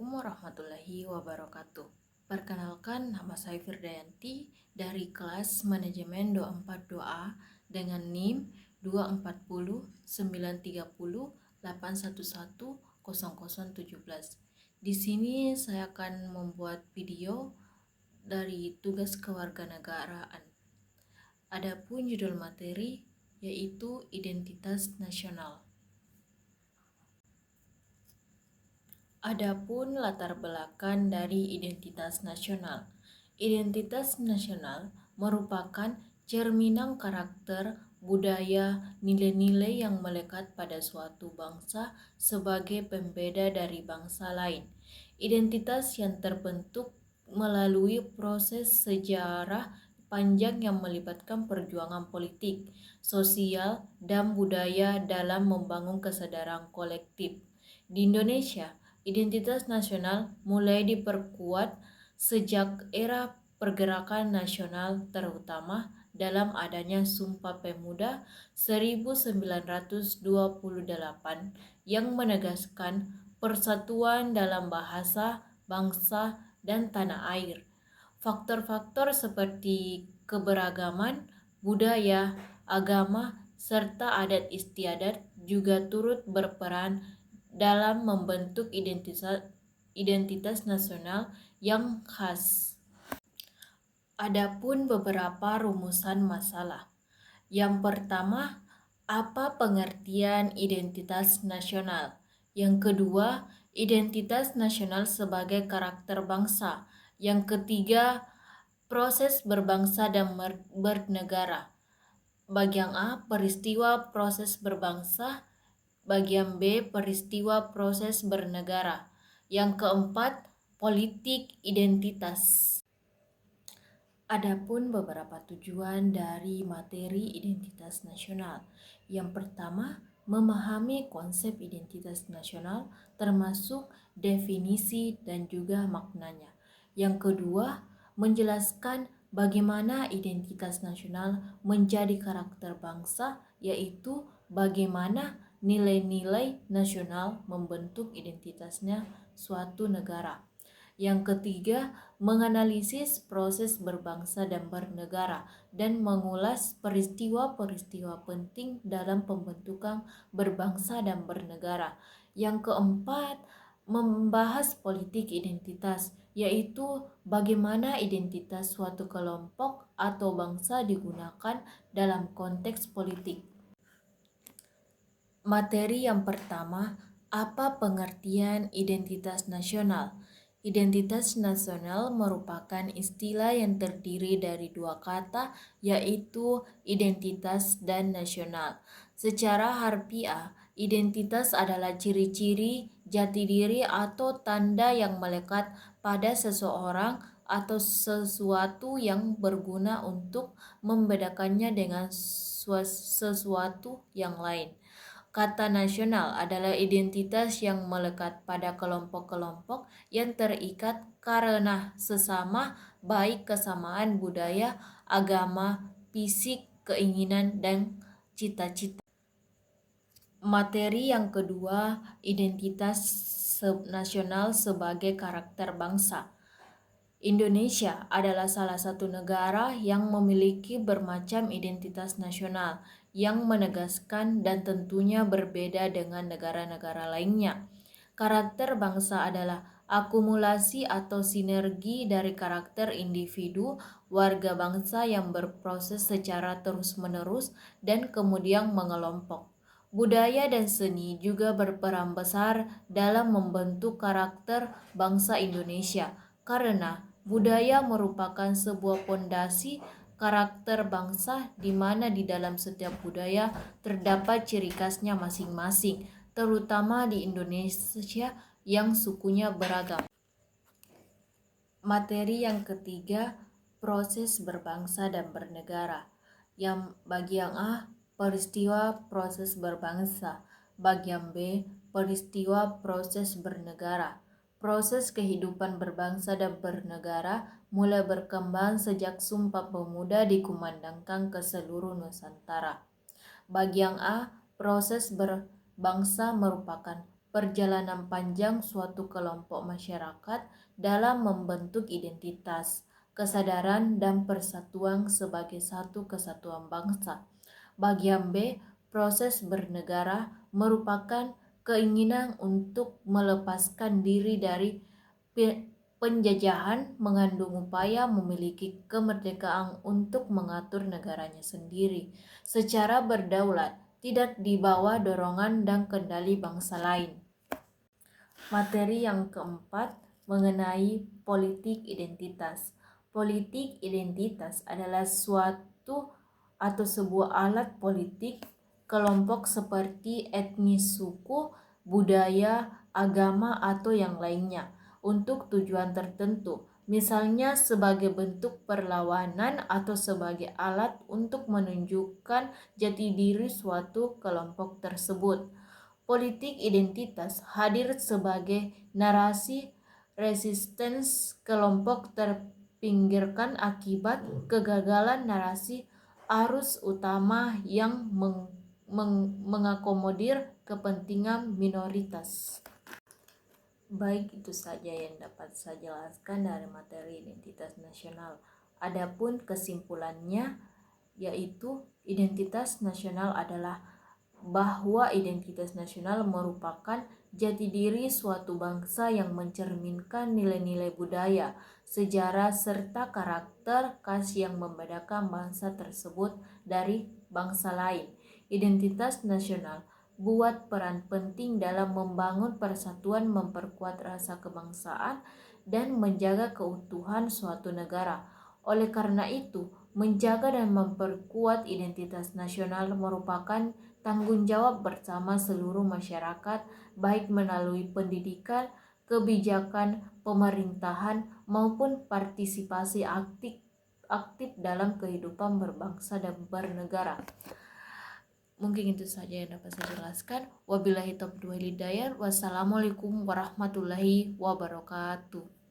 Assalamualaikum warahmatullahi wabarakatuh. Perkenalkan, nama saya Firdayanti dari kelas Manajemen 242A dengan NIM 240 930 811 0017. Di sini saya akan membuat video dari tugas kewarganegaraan. Adapun judul materi yaitu identitas nasional. Adapun latar belakang dari identitas nasional. Identitas nasional merupakan cerminan karakter, budaya, nilai-nilai yang melekat pada suatu bangsa sebagai pembeda dari bangsa lain. Identitas yang terbentuk melalui proses sejarah panjang yang melibatkan perjuangan politik, sosial, dan budaya dalam membangun kesadaran kolektif. Di Indonesia, identitas nasional mulai diperkuat sejak era pergerakan nasional, terutama dalam adanya Sumpah Pemuda 1928 yang menegaskan persatuan dalam bahasa, bangsa, dan tanah air. Faktor-faktor seperti keberagaman, budaya, agama, serta adat istiadat juga turut berperan dalam membentuk identitas nasional yang khas. Adapun beberapa rumusan masalah. Yang pertama, apa pengertian identitas nasional? Yang kedua, identitas nasional sebagai karakter bangsa. Yang ketiga, proses berbangsa dan bernegara. Bagian A, peristiwa proses berbangsa. Bagian B, peristiwa proses bernegara. Yang keempat, politik identitas. Adapun beberapa tujuan dari materi identitas nasional. Yang pertama, memahami konsep identitas nasional termasuk definisi dan juga maknanya. Yang kedua, menjelaskan bagaimana identitas nasional menjadi karakter bangsa, yaitu bagaimana nilai-nilai nasional membentuk identitasnya suatu negara. Yang ketiga, menganalisis proses berbangsa dan bernegara dan mengulas peristiwa-peristiwa penting dalam pembentukan berbangsa dan bernegara. Yang keempat, membahas politik identitas, yaitu bagaimana identitas suatu kelompok atau bangsa digunakan dalam konteks politik. Materi yang pertama, apa pengertian identitas nasional? Identitas nasional merupakan istilah yang terdiri dari dua kata, yaitu identitas dan nasional. Secara harfiah, identitas adalah ciri-ciri, jati diri atau tanda yang melekat pada seseorang atau sesuatu yang berguna untuk membedakannya dengan sesuatu yang lain. Kata nasional adalah identitas yang melekat pada kelompok-kelompok yang terikat karena sesama, baik kesamaan budaya, agama, fisik, keinginan, dan cita-cita. Materi yang kedua, identitas nasional sebagai karakter bangsa. Indonesia adalah salah satu negara yang memiliki bermacam identitas nasional yang menegaskan dan tentunya berbeda dengan negara-negara lainnya. Karakter bangsa adalah akumulasi atau sinergi dari karakter individu warga bangsa yang berproses secara terus-menerus dan kemudian mengelompok. Budaya dan seni juga berperan besar dalam membentuk karakter bangsa Indonesia karena budaya merupakan sebuah pondasi karakter bangsa di mana di dalam setiap budaya terdapat ciri khasnya masing-masing, terutama di Indonesia yang sukunya beragam. Materi yang ketiga, proses berbangsa dan bernegara. Yang bagian A, peristiwa proses berbangsa. Bagian B, peristiwa proses bernegara. Proses kehidupan berbangsa dan bernegara mulai berkembang sejak Sumpah Pemuda dikumandangkan ke seluruh Nusantara. Bagian A, proses berbangsa merupakan perjalanan panjang suatu kelompok masyarakat dalam membentuk identitas, kesadaran, dan persatuan sebagai satu kesatuan bangsa. Bagian B, proses bernegara merupakan keinginan untuk melepaskan diri dari penjajahan, mengandung upaya memiliki kemerdekaan untuk mengatur negaranya sendiri secara berdaulat, tidak di bawah dorongan dan kendali bangsa lain. Materi yang keempat mengenai politik identitas. Politik identitas adalah suatu atau sebuah alat politik kelompok seperti etnis, suku, budaya, agama, atau yang lainnya untuk tujuan tertentu, misalnya sebagai bentuk perlawanan atau sebagai alat untuk menunjukkan jati diri suatu kelompok tersebut. Politik identitas hadir sebagai narasi resistens kelompok terpinggirkan akibat kegagalan narasi arus utama yang mengakomodir kepentingan minoritas. Baik, itu saja yang dapat saya jelaskan dari materi identitas nasional. Adapun kesimpulannya yaitu identitas nasional adalah bahwa identitas nasional merupakan jati diri suatu bangsa yang mencerminkan nilai-nilai budaya, sejarah, serta karakter khas yang membedakan bangsa tersebut dari bangsa lain. Identitas nasional buat peran penting dalam membangun persatuan, memperkuat rasa kebangsaan, dan menjaga keutuhan suatu negara. Oleh karena itu, menjaga dan memperkuat identitas nasional merupakan tanggung jawab bersama seluruh masyarakat, baik melalui pendidikan, kebijakan, pemerintahan, maupun partisipasi aktif dalam kehidupan berbangsa dan bernegara. Mungkin itu saja yang dapat saya jelaskan. Wabillahi taufiq wal hidayah. Wassalamualaikum warahmatullahi wabarakatuh.